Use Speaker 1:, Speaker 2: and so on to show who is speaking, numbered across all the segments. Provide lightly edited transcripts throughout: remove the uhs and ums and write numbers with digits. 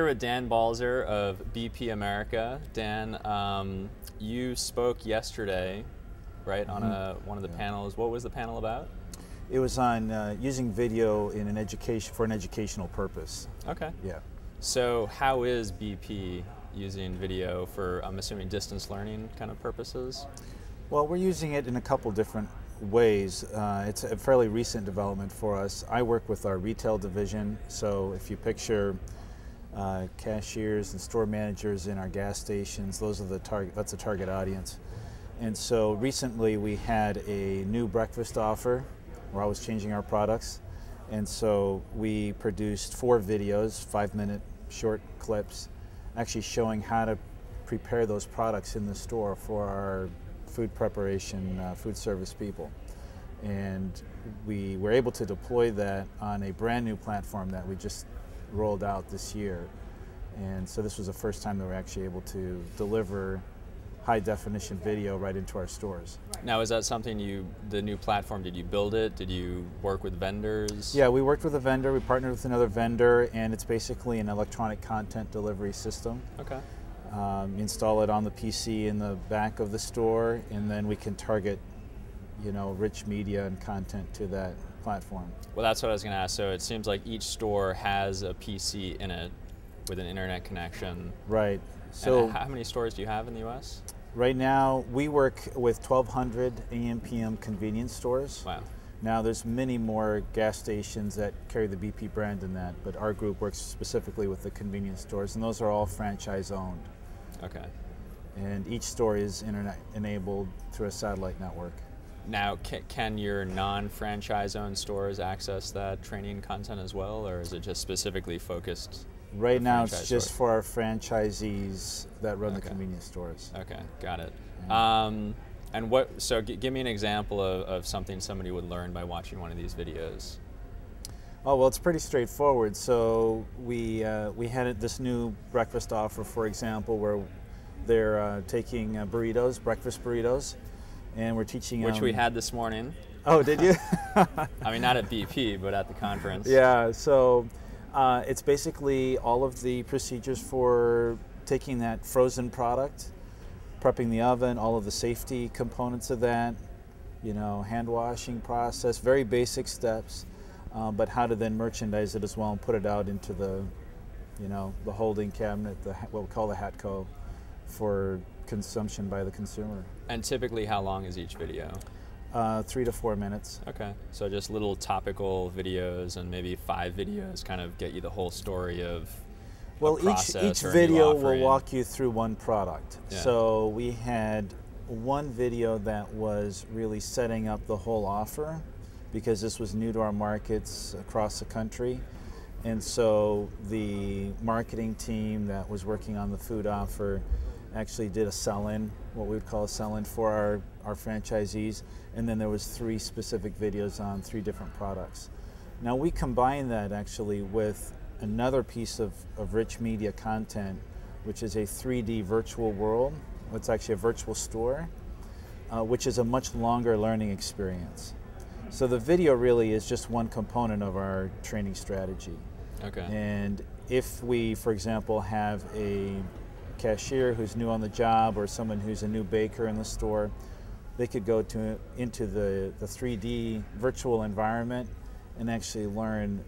Speaker 1: here with Dan Balzer of BP America. Dan, you spoke yesterday, right, on one of the panels. What was the panel about?
Speaker 2: It was on using video in an for an educational purpose.
Speaker 1: Okay.
Speaker 2: Yeah.
Speaker 1: So how is BP using video for, I'm assuming, distance learning kind of purposes?
Speaker 2: Well, we're using it in a couple different ways. It's a fairly recent development for us. I work with our retail division, so if you picture cashiers and store managers in our gas stations, those are the target. That's the target audience. And so recently we had a new breakfast offer. We're always changing our products, and so we produced 4 videos, 5-minute short clips, actually showing how to prepare those products in the store for our food preparation, food service people. And we were able to deploy that on a brand new platform that we just rolled out this year. And so this was the first time that we're actually able to deliver high definition video right into our stores.
Speaker 1: Now, is that something the new platform, did you build it? Did you work with vendors?
Speaker 2: Yeah, we worked with a vendor, we partnered with another vendor, and it's basically an electronic content delivery system.
Speaker 1: Okay.
Speaker 2: Install it on the PC in the back of the store, and then we can target, rich media and content to that platform.
Speaker 1: Well, that's what I was going to ask. So it seems like each store has a PC in it with an internet connection.
Speaker 2: Right. So
Speaker 1: and how many stores do you have in the U.S.?
Speaker 2: Right now, we work with 1,200 AM/PM convenience stores.
Speaker 1: Wow.
Speaker 2: Now, there's many more gas stations that carry the BP brand in that, but our group works specifically with the convenience stores, and those are all franchise owned.
Speaker 1: Okay.
Speaker 2: And each store is internet enabled through a satellite network.
Speaker 1: Now, can your non-franchise owned stores access that training content as well, or is it just specifically focused?
Speaker 2: Right now, it's just for our franchisees that run the
Speaker 1: Okay.
Speaker 2: convenience stores.
Speaker 1: Okay, got it.
Speaker 2: Yeah.
Speaker 1: And so give me an example of something somebody would learn by watching one of these videos.
Speaker 2: Oh, well, it's pretty straightforward. So we had this new breakfast offer, for example, where they're taking burritos, breakfast burritos, and we're teaching
Speaker 1: Which we had this morning.
Speaker 2: Oh, did you?
Speaker 1: I mean, not at BP, but at the conference.
Speaker 2: Yeah, so it's basically all of the procedures for taking that frozen product, prepping the oven, all of the safety components of that, hand washing process, very basic steps, but how to then merchandise it as well and put it out into the, the holding cabinet, what we call the Hatco, for consumption by the consumer.
Speaker 1: And typically, how long is each video?
Speaker 2: 3 to 4 minutes.
Speaker 1: Okay, so just little topical videos, and maybe 5 videos kind of get you the whole story of
Speaker 2: well,
Speaker 1: a process
Speaker 2: each
Speaker 1: or a new
Speaker 2: video will
Speaker 1: offering.
Speaker 2: walk you through one product.
Speaker 1: Yeah.
Speaker 2: So we had one video that was really setting up the whole offer, because this was new to our markets across the country. And so the marketing team that was working on the food offer actually did a sell-in, what we would call a sell-in for our franchisees, and then there was 3 specific videos on 3 different products. Now we combine that actually with another piece of rich media content, which is a 3D virtual world. It's actually a virtual store, which is a much longer learning experience. So the video really is just one component of our training strategy.
Speaker 1: Okay.
Speaker 2: And if we, for example, have a cashier who's new on the job or someone who's a new baker in the store, they could go into the 3D virtual environment and actually learn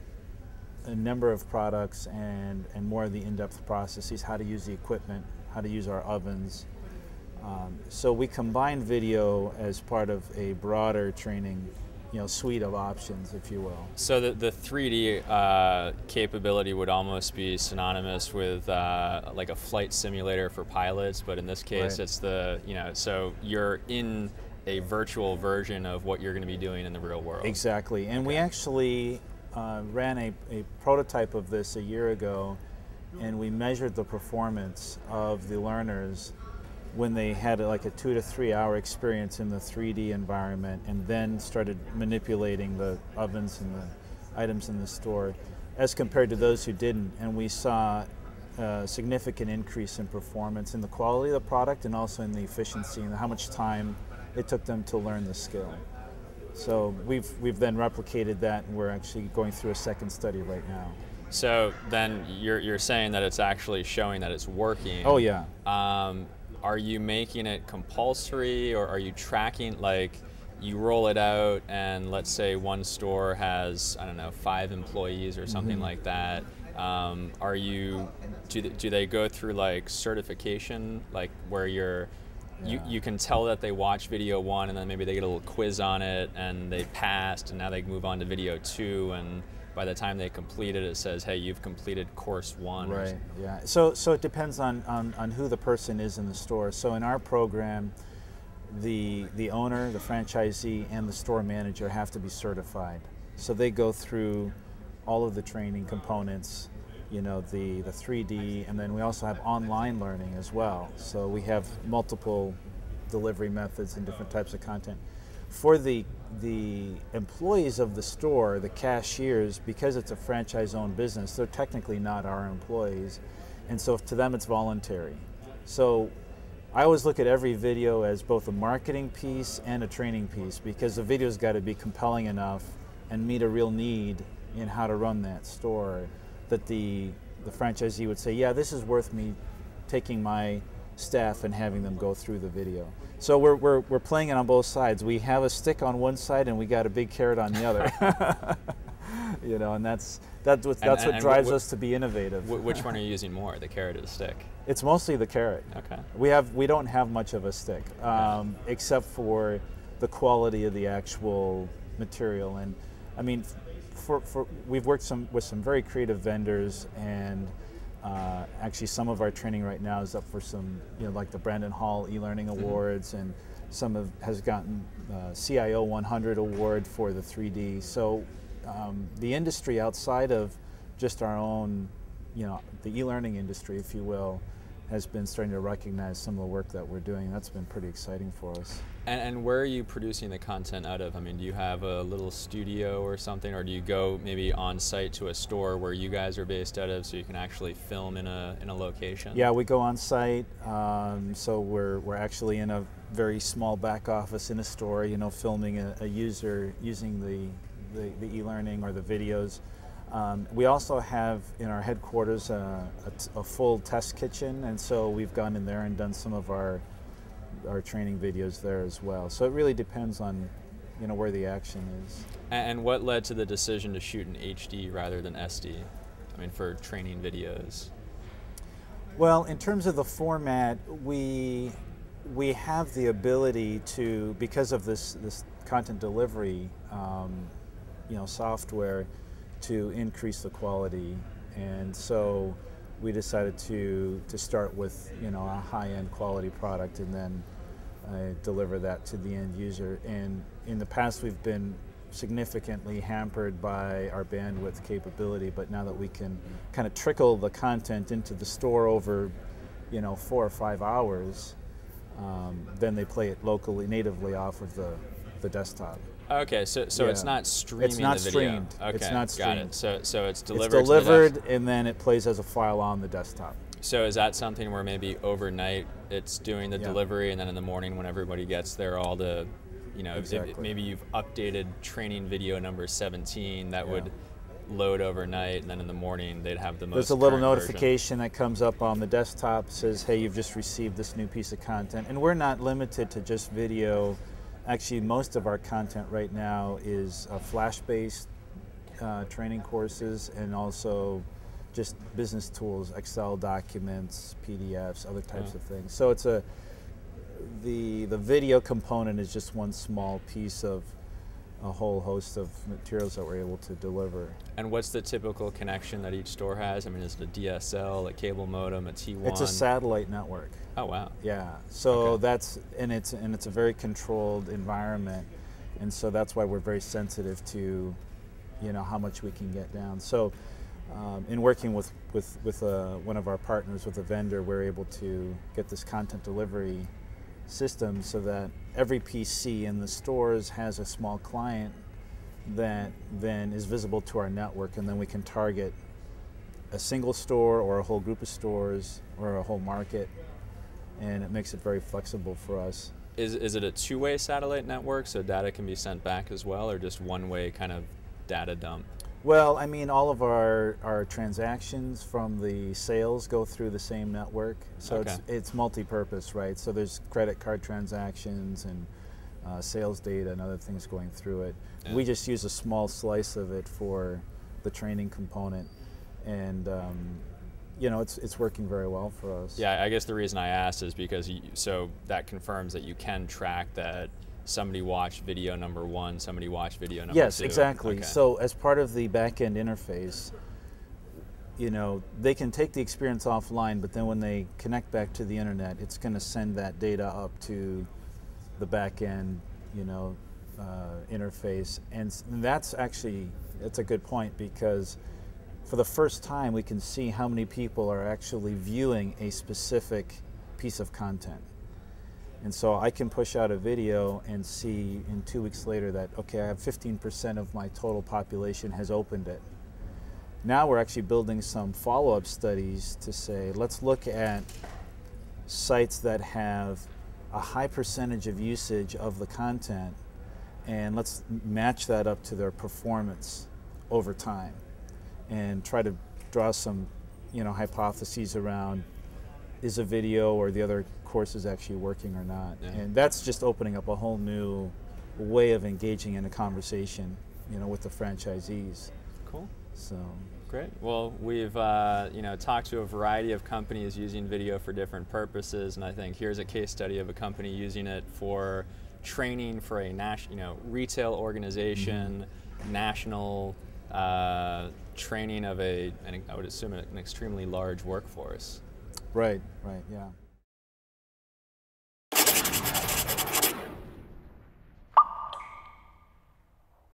Speaker 2: a number of products and more of the in-depth processes, how to use the equipment, how to use our ovens. So we combine video as part of a broader training suite of options, if you will.
Speaker 1: So the 3D capability would almost be synonymous with like a flight simulator for pilots, but in this case,
Speaker 2: Right.
Speaker 1: it's so you're in a virtual version of what you're going to be doing in the real world.
Speaker 2: Exactly, and we actually ran a prototype of this a year ago, and we measured the performance of the learners when they had like a 2 to 3 hour experience in the 3D environment, and then started manipulating the ovens and the items in the store, as compared to those who didn't. And we saw a significant increase in performance in the quality of the product, and also in the efficiency and how much time it took them to learn the skill. So we've then replicated that, and we're actually going through a second study right now.
Speaker 1: So then you're saying that it's actually showing that it's working.
Speaker 2: Oh yeah.
Speaker 1: Are you making it compulsory, or are you tracking, like you roll it out and let's say one store has, I don't know, 5 employees or something like that. Do they go through like certification, like where you can tell that they watch video 1 and then maybe they get a little quiz on it and they passed and now they move on to video 2, and by the time they complete it, it says, hey, you've completed course 1.
Speaker 2: Right, yeah. So it depends on who the person is in the store. So in our program, the owner, the franchisee, and the store manager have to be certified. So they go through all of the training components, you know, the 3D, and then we also have online learning as well. So we have multiple delivery methods and different types of content. For the employees of the store, the cashiers, because it's a franchise-owned business, they're technically not our employees, and so to them it's voluntary. So I always look at every video as both a marketing piece and a training piece, because the video's got to be compelling enough and meet a real need in how to run that store, that the franchisee would say, yeah, this is worth me taking my staff and having them go through the video. So we're playing it on both sides. We have a stick on one side and we got a big carrot on the other. You know, and that's what drives us to be innovative.
Speaker 1: Which one are you using more, the carrot or the stick?
Speaker 2: It's mostly the carrot. Okay. We don't have much of a stick, except for the quality of the actual material. And I mean, we've worked with some very creative vendors, and actually some of our training right now is up for some, you know, like the Brandon Hall e-learning awards, and some has gotten CIO 100 award for the 3D. So the industry outside of just our own, you know, the e-learning industry, if you will, has been starting to recognize some of the work that we're doing. That's been pretty exciting for us.
Speaker 1: And where are you producing the content out of? I mean, do you have a little studio or something, or do you go maybe on site to a store where you guys are based out of, so you can actually film in a location?
Speaker 2: Yeah, we go on site. So we're actually in a very small back office in a store, you know, filming a user using the e-learning or the videos. We also have in our headquarters a full test kitchen, and so we've gone in there and done some of our training videos there as well. So it really depends on, you know, where the action is.
Speaker 1: And what led to the decision to shoot in HD rather than SD? I mean, for training videos.
Speaker 2: Well, in terms of the format, we have the ability to, because of this content delivery, you know, software, to increase the quality, and so we decided to start with, you know, a high-end quality product and then deliver that to the end user. And in the past we've been significantly hampered by our bandwidth capability, but now that we can kind of trickle the content into the store over, you know, 4 or 5 hours, then they play it locally, natively off of the desktop.
Speaker 1: Okay, so yeah. It's not streaming.
Speaker 2: It's not
Speaker 1: the video.
Speaker 2: streamed.
Speaker 1: Okay,
Speaker 2: it's not streamed.
Speaker 1: Got it. So it's delivered.
Speaker 2: It's delivered, and then it plays as a file on the desktop.
Speaker 1: So is that something where maybe overnight it's doing the delivery, and then in the morning when everybody gets there, all the, you know,
Speaker 2: exactly.
Speaker 1: Maybe you've updated training video number 17 that would load overnight, and then in the morning they'd have the most.
Speaker 2: There's a little notification that comes up on the desktop, says, hey, you've just received this new piece of content. And we're not limited to just video. Actually, most of our content right now is Flash-based training courses, and also just business tools, Excel documents, PDFs, other types of things. So it's the video component is just one small piece of a whole host of materials that we're able to deliver.
Speaker 1: And what's the typical connection that each store has? I mean, is it a DSL, a cable modem, a T1?
Speaker 2: It's a satellite network.
Speaker 1: Oh wow.
Speaker 2: Yeah. So that's it's a very controlled environment, and so that's why we're very sensitive to, you know, how much we can get down. So in working with one of our partners, with a vendor, we're able to get this content delivery system so that every PC in the stores has a small client that then is visible to our network, and then we can target a single store or a whole group of stores or a whole market, and it makes it very flexible for us.
Speaker 1: Is it a two-way satellite network, so data can be sent back as well, or just one-way kind of data dump?
Speaker 2: Well, I mean, all of our transactions from the sales go through the same network, so
Speaker 1: Okay.
Speaker 2: it's multi-purpose, right? So there's credit card transactions and sales data and other things going through it.
Speaker 1: Yeah.
Speaker 2: We just use a small slice of it for the training component, and you know, it's working very well for us.
Speaker 1: Yeah, I guess the reason I asked is because so that confirms that you can track that somebody watched video number 1, somebody watched video number 2.
Speaker 2: Yes, exactly.
Speaker 1: Okay.
Speaker 2: So as part of the back-end interface, you know, they can take the experience offline, but then when they connect back to the internet, it's going to send that data up to the back-end, you know, interface. And that's a good point, because for the first time we can see how many people are actually viewing a specific piece of content. And so I can push out a video and see in 2 weeks later that, okay, I have 15% of my total population has opened it. Now we're actually building some follow-up studies to say, let's look at sites that have a high percentage of usage of the content, and let's match that up to their performance over time and try to draw some, you know, hypotheses around, is a video or the other course is actually working or not.
Speaker 1: Yeah.
Speaker 2: And that's just opening up a whole new way of engaging in a conversation, you know, with the franchisees.
Speaker 1: Cool.
Speaker 2: So
Speaker 1: Great. Well, we've you know, talked to a variety of companies using video for different purposes, and I think here's a case study of a company using it for training for a retail organization, national training of I would assume an extremely large workforce.
Speaker 2: right, yeah.